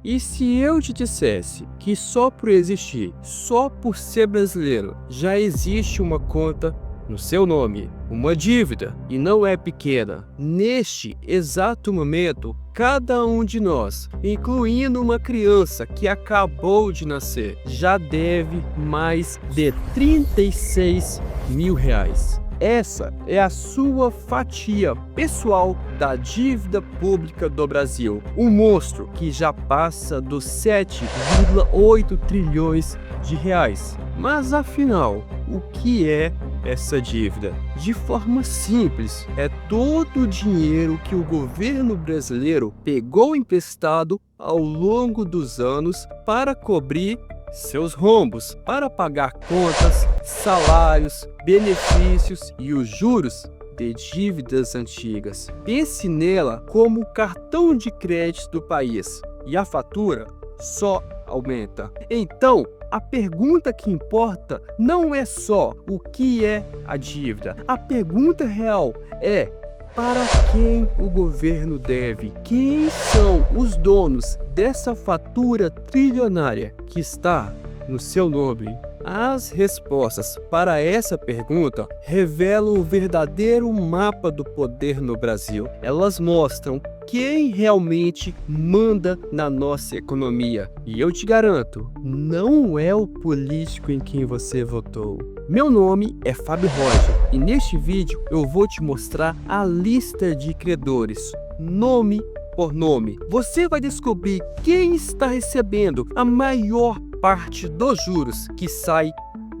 E se eu te dissesse que só por existir, só por ser brasileiro, já existe uma conta no seu nome, uma dívida, e não é pequena. Neste exato momento, cada um de nós, incluindo uma criança que acabou de nascer, já deve mais de R$ 36 mil. Essa é a sua fatia pessoal da dívida pública do Brasil. Um monstro que já passa dos 7,8 trilhões de reais. Mas afinal, o que é essa dívida? De forma simples, é todo o dinheiro que o governo brasileiro pegou emprestado ao longo dos anos para cobrir seus rombos, para pagar contas, salários, benefícios e os juros de dívidas antigas. Pense nela como o cartão de crédito do país e a fatura só aumenta. Então, a pergunta que importa não é só o que é a dívida. A pergunta real é: para quem o governo deve? Quem são os donos dessa fatura trilionária que está no seu nome? As respostas para essa pergunta revelam o verdadeiro mapa do poder no Brasil. Elas mostram quem realmente manda na nossa economia. E eu te garanto, não é o político em quem você votou. Meu nome é Fábio Roger e neste vídeo eu vou te mostrar a lista de credores, nome por nome. Você vai descobrir quem está recebendo a maior parte dos juros que sai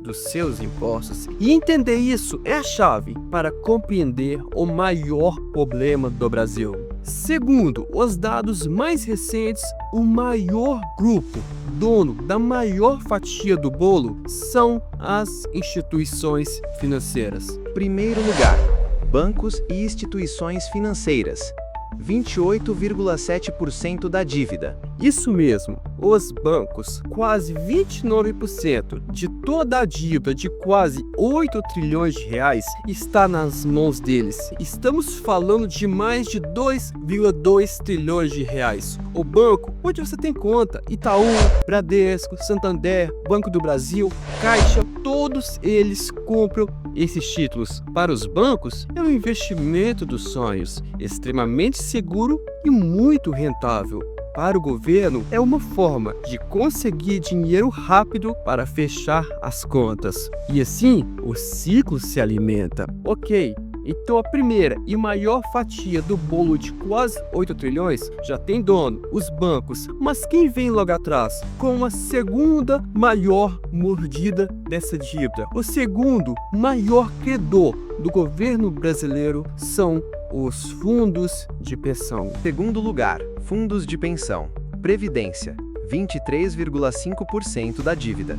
dos seus impostos. E entender isso é a chave para compreender o maior problema do Brasil. Segundo os dados mais recentes, o maior grupo dono da maior fatia do bolo são as instituições financeiras. Primeiro lugar, bancos e instituições financeiras, 28,7% da dívida. Isso mesmo, os bancos, quase 29% de toda a dívida de quase 8 trilhões de reais está nas mãos deles. Estamos falando de mais de 2,2 trilhões de reais. O banco onde você tem conta, Itaú, Bradesco, Santander, Banco do Brasil, Caixa, todos eles compram esses títulos. Para os bancos, é um investimento dos sonhos, extremamente seguro e muito rentável. Para o governo, é uma forma de conseguir dinheiro rápido para fechar as contas. E assim, o ciclo se alimenta. Ok, então a primeira e maior fatia do bolo de quase 8 trilhões já tem dono, os bancos. Mas quem vem logo atrás com a segunda maior mordida dessa dívida? O segundo maior credor do governo brasileiro são os fundos de pensão. Segundo lugar, fundos de pensão. Previdência, 23,5% da dívida.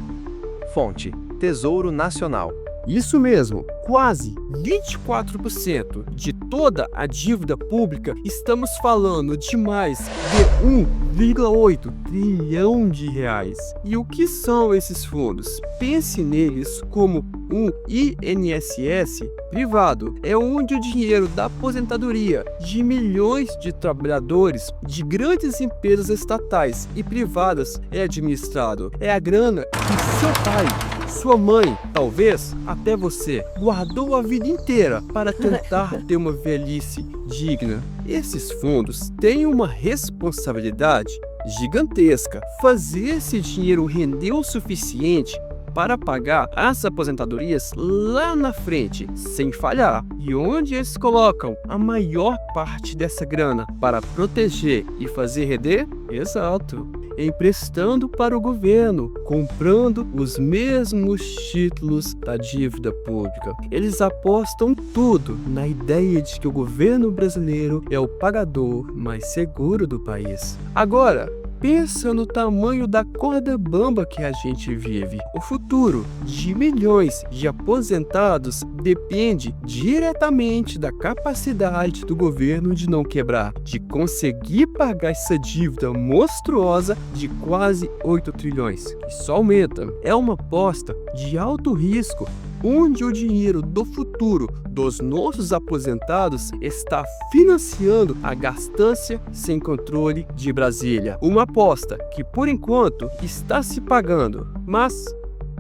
Fonte, Tesouro Nacional. Isso mesmo, quase 24% de toda a dívida pública. Estamos falando de mais de 1,8 trilhão de reais. E o que são esses fundos? Pense neles como um INSS privado. É onde o dinheiro da aposentadoria de milhões de trabalhadores de grandes empresas estatais e privadas é administrado. É a grana que seu pai, sua mãe, talvez até você, guardou a vida inteira para tentar ter uma velhice digna. Esses fundos têm uma responsabilidade gigantesca: fazer esse dinheiro render o suficiente para pagar as aposentadorias lá na frente, sem falhar. E onde eles colocam a maior parte dessa grana para proteger e fazer render? Exato, emprestando para o governo, comprando os mesmos títulos da dívida pública. Eles apostam tudo na ideia de que o governo brasileiro é o pagador mais seguro do país. Agora, pensa no tamanho da corda bamba que a gente vive. O futuro de milhões de aposentados depende diretamente da capacidade do governo de não quebrar, de conseguir pagar essa dívida monstruosa de quase 8 trilhões, que só aumenta. É uma aposta de alto risco onde o dinheiro do futuro dos nossos aposentados está financiando a gastança sem controle de Brasília. Uma aposta que, por enquanto, está se pagando. Mas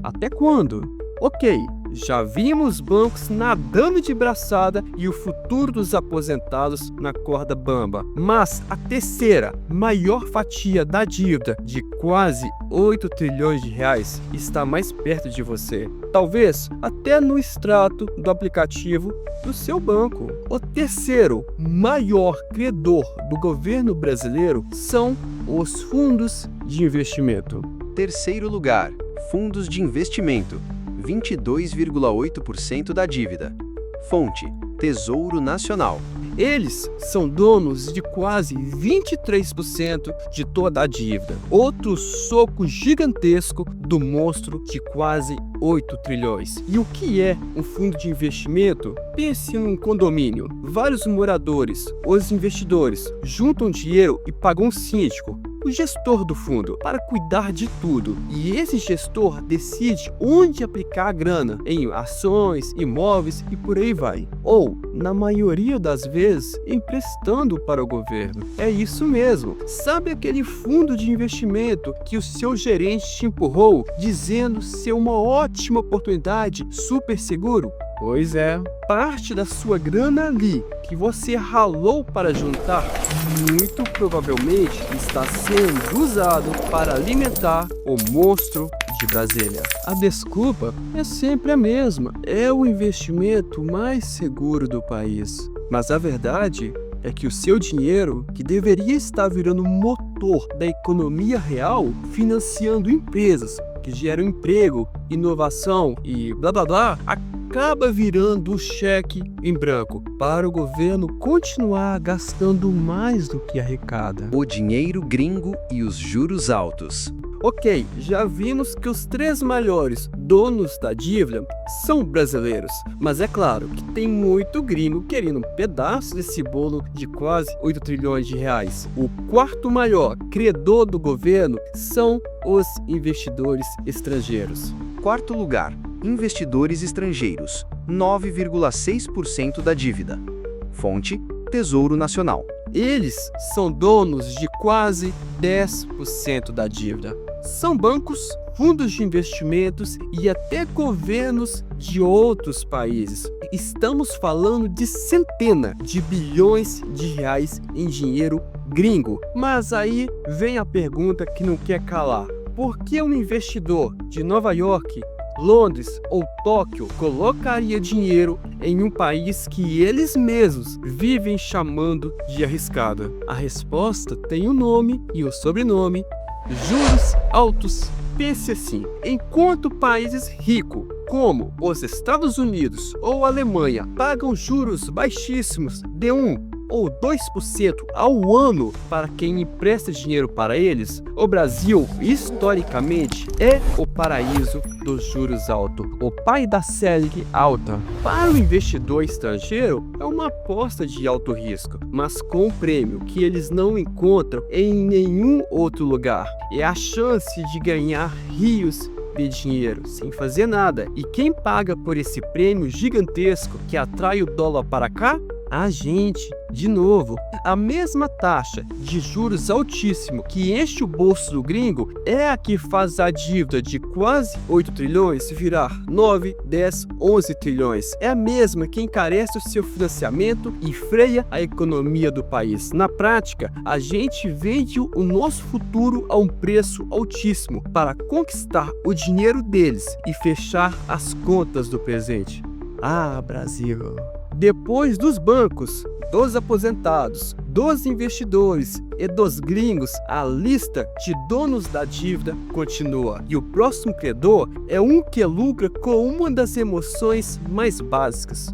até quando? Ok, já vimos bancos nadando de braçada e o futuro dos aposentados na corda bamba. Mas a terceira maior fatia da dívida, de quase 8 trilhões de reais, está mais perto de você. Talvez até no extrato do aplicativo do seu banco. O terceiro maior credor do governo brasileiro são os fundos de investimento. Terceiro lugar, fundos de investimento, 22,8% da dívida. Fonte: Tesouro Nacional. Eles são donos de quase 23% de toda a dívida. Outro soco gigantesco do monstro de quase 8 trilhões. E o que é um fundo de investimento? Pense num condomínio. Vários moradores, os investidores, juntam dinheiro e pagam um síndico, o gestor do fundo, para cuidar de tudo. E esse gestor decide onde aplicar a grana, em ações, imóveis e por aí vai. Ou, na maioria das vezes, emprestando para o governo. É isso mesmo. Sabe aquele fundo de investimento que o seu gerente te empurrou, dizendo ser uma ótima oportunidade, super seguro? Pois é, parte da sua grana ali, que você ralou para juntar, muito provavelmente está sendo usado para alimentar o monstro de Brasília. A desculpa é sempre a mesma, é o investimento mais seguro do país. Mas a verdade é que o seu dinheiro, que deveria estar virando motor da economia real, financiando empresas que geram emprego, inovação e blá blá blá, acaba virando um cheque em branco para o governo continuar gastando mais do que arrecada. O dinheiro gringo e os juros altos. Ok, já vimos que os três maiores donos da dívida são brasileiros, mas é claro que tem muito gringo querendo um pedaço desse bolo de quase 8 trilhões de reais. O quarto maior credor do governo são os investidores estrangeiros. Quarto lugar, investidores estrangeiros, 9,6% da dívida. Fonte: Tesouro Nacional. Eles são donos de quase 10% da dívida. São bancos, fundos de investimentos e até governos de outros países. Estamos falando de centenas de bilhões de reais em dinheiro gringo. Mas aí vem a pergunta que não quer calar. Por que um investidor de Nova York, Londres ou Tóquio colocaria dinheiro em um país que eles mesmos vivem chamando de arriscado? A resposta tem o nome e o sobrenome: juros altos. Pense assim, enquanto países ricos, como os Estados Unidos ou a Alemanha, pagam juros baixíssimos de 1 ou 2% ao ano para quem empresta dinheiro para eles, o Brasil, historicamente, é o paraíso dos juros altos, o pai da Selic alta. Para o investidor estrangeiro, é uma aposta de alto risco, mas com um prêmio que eles não encontram em nenhum outro lugar. É a chance de ganhar rios de dinheiro sem fazer nada. E quem paga por esse prêmio gigantesco que atrai o dólar para cá? A gente. De novo, a mesma taxa de juros altíssimo que enche o bolso do gringo é a que faz a dívida de quase 8 trilhões virar 9, 10, 11 trilhões. É a mesma que encarece o seu financiamento e freia a economia do país. Na prática, a gente vende o nosso futuro a um preço altíssimo para conquistar o dinheiro deles e fechar as contas do presente. Ah, Brasil! Depois dos bancos, dos aposentados, dos investidores e dos gringos, a lista de donos da dívida continua. E o próximo credor é um que lucra com uma das emoções mais básicas: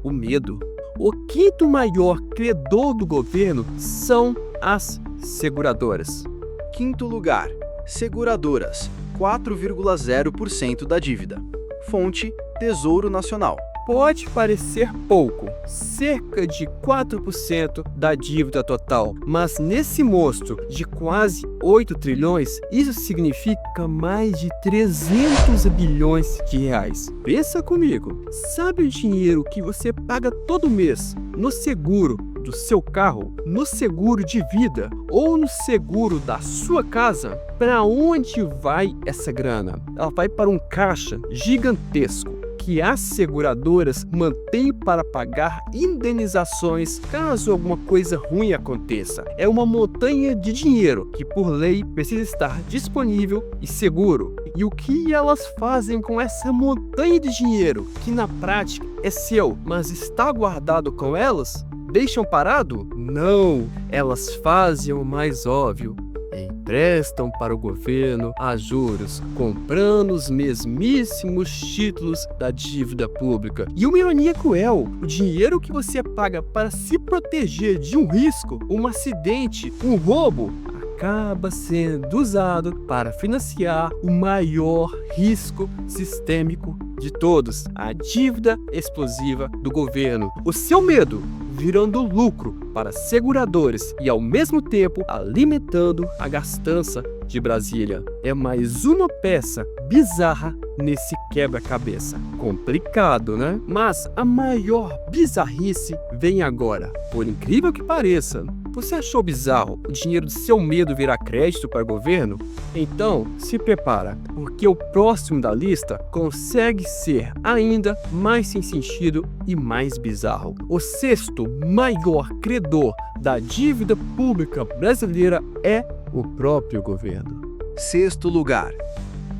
o medo. O quinto maior credor do governo são as seguradoras. Quinto lugar, seguradoras, 4,0% da dívida. Fonte: Tesouro Nacional. pode parecer pouco, cerca de 4% da dívida total, mas nesse monstro de quase 8 trilhões, isso significa mais de 300 bilhões de reais. Pensa comigo, sabe o dinheiro que você paga todo mês no seguro do seu carro, no seguro de vida ou no seguro da sua casa? Para onde vai essa grana? Ela vai para um caixa gigantesco que as seguradoras mantêm para pagar indenizações caso alguma coisa ruim aconteça. É uma montanha de dinheiro que, por lei, precisa estar disponível e seguro. E o que elas fazem com essa montanha de dinheiro, que na prática é seu, mas está guardado com elas? Deixam parado? Não! Elas fazem o mais óbvio. Emprestam para o governo a juros, comprando os mesmíssimos títulos da dívida pública. E uma ironia cruel, o dinheiro que você paga para se proteger de um risco, um acidente, um roubo, acaba sendo usado para financiar o maior risco sistêmico de todos, a dívida explosiva do governo. O seu medo virando lucro para seguradores e, ao mesmo tempo, alimentando a gastança de Brasília. É mais uma peça bizarra nesse quebra-cabeça. Complicado, né? Mas a maior bizarrice vem agora. Por incrível que pareça, você achou bizarro o dinheiro do seu medo virar crédito para o governo? Então, se prepara, porque o próximo da lista consegue ser ainda mais sem sentido e mais bizarro. O sexto maior credor da dívida pública brasileira é o próprio governo. Sexto lugar.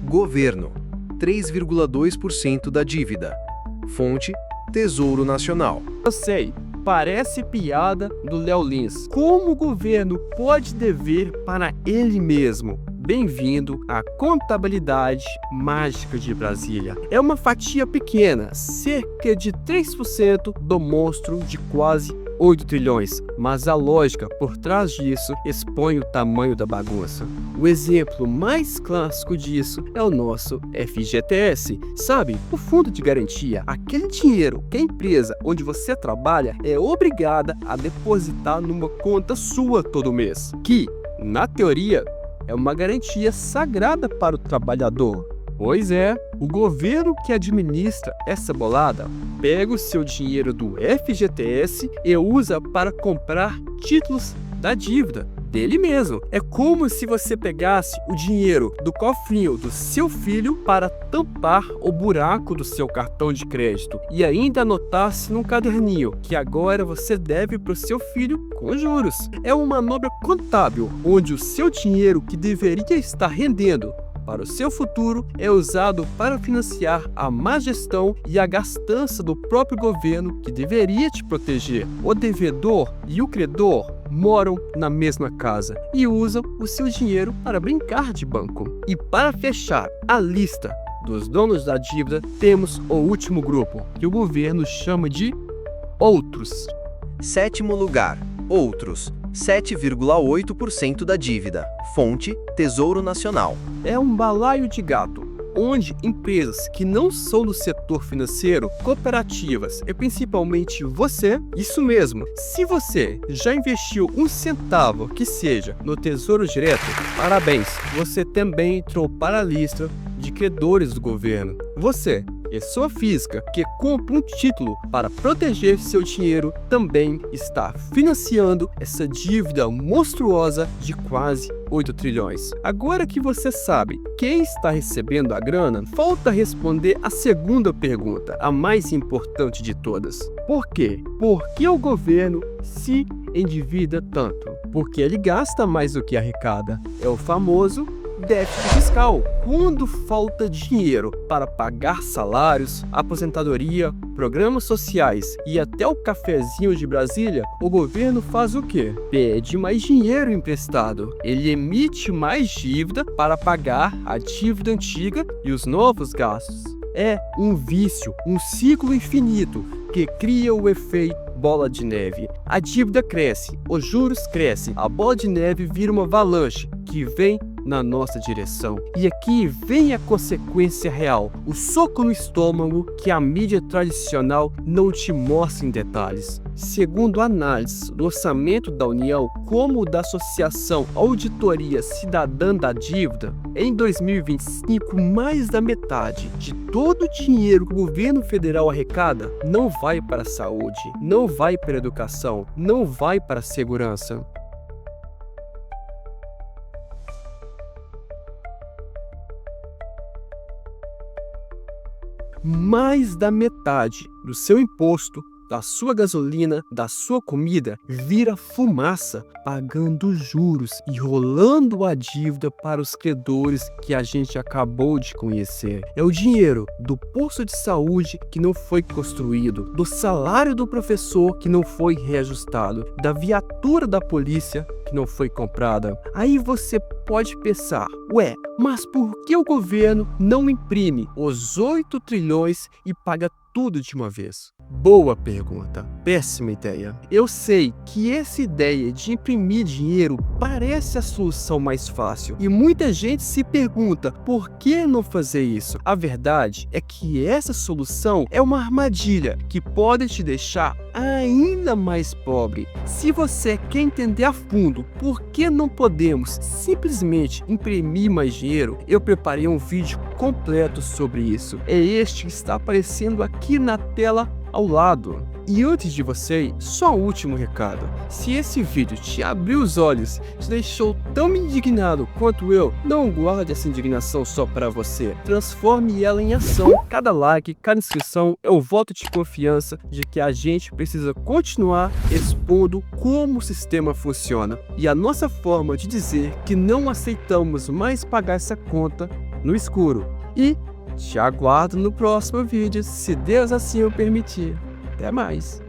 Governo. 3,2% da dívida. Fonte: Tesouro Nacional. Eu sei, parece piada do Léo Lins. Como o governo pode dever para ele mesmo? Bem-vindo à contabilidade mágica de Brasília. É uma fatia pequena, cerca de 3% do monstro de quase 8 trilhões, mas a lógica por trás disso expõe o tamanho da bagunça. O exemplo mais clássico disso é o nosso FGTS, sabe? O fundo de garantia, aquele dinheiro que a empresa onde você trabalha é obrigada a depositar numa conta sua todo mês, que, na teoria, é uma garantia sagrada para o trabalhador. Pois é, o governo que administra essa bolada pega o seu dinheiro do FGTS e usa para comprar títulos da dívida dele mesmo. É como se você pegasse o dinheiro do cofrinho do seu filho para tampar o buraco do seu cartão de crédito e ainda anotasse num caderninho que agora você deve para o seu filho com juros. É uma manobra contábil onde o seu dinheiro que deveria estar rendendo para o seu futuro é usado para financiar a má gestão e a gastança do próprio governo que deveria te proteger. O devedor e o credor moram na mesma casa e usam o seu dinheiro para brincar de banco. E para fechar a lista dos donos da dívida, temos o último grupo, que o governo chama de outros. Sétimo lugar. Outros. 7,8% da dívida. Fonte: Tesouro Nacional. É um balaio de gato, onde empresas que não são do setor financeiro, cooperativas e principalmente você, isso mesmo, se você já investiu um centavo que seja no Tesouro Direto, parabéns, você também entrou para a lista de credores do governo. Você, pessoa física que compra um título para proteger seu dinheiro, também está financiando essa dívida monstruosa de quase 8 trilhões. Agora que você sabe quem está recebendo a grana, falta responder a segunda pergunta, a mais importante de todas. Por quê? Por que o governo se endivida tanto? Porque ele gasta mais do que arrecada. É o famoso déficit fiscal. Quando falta dinheiro para pagar salários, aposentadoria, programas sociais e até o cafezinho de Brasília, o governo faz o quê? Pede mais dinheiro emprestado. Ele emite mais dívida para pagar a dívida antiga e os novos gastos. É um vício, um ciclo infinito que cria o efeito bola de neve. A dívida cresce, os juros crescem, a bola de neve vira uma avalanche que vem na nossa direção. E aqui vem a consequência real, o soco no estômago que a mídia tradicional não te mostra em detalhes. Segundo análises do Orçamento da União, como o da Associação Auditoria Cidadã da Dívida, em 2025, mais da metade de todo o dinheiro que o governo federal arrecada não vai para a saúde, não vai para a educação, não vai para a segurança. Mais da metade do seu imposto, da sua gasolina, da sua comida, vira fumaça, pagando juros e rolando a dívida para os credores que a gente acabou de conhecer. É o dinheiro do posto de saúde que não foi construído, do salário do professor que não foi reajustado, da viatura da polícia que não foi comprada. Aí você pode pensar, ué, mas por que o governo não imprime os 8 trilhões e paga tudo de uma vez? Boa pergunta, péssima ideia. Eu sei que essa ideia de imprimir dinheiro parece a solução mais fácil e muita gente se pergunta por que não fazer isso. A verdade é que essa solução é uma armadilha que pode te deixar ainda mais pobre. Se você quer entender a fundo por que não podemos simplesmente imprimir mais dinheiro, eu preparei um vídeo completo sobre isso. É este que está aparecendo aqui na tela ao lado. E antes de você, só um último recado. Se esse vídeo te abriu os olhos, te deixou tão indignado quanto eu, não guarde essa indignação só para você. Transforme ela em ação. Cada like, cada inscrição é um voto de confiança de que a gente precisa continuar expondo como o sistema funciona. E a nossa forma de dizer que não aceitamos mais pagar essa conta no escuro. E te aguardo no próximo vídeo, se Deus assim o permitir. Até mais!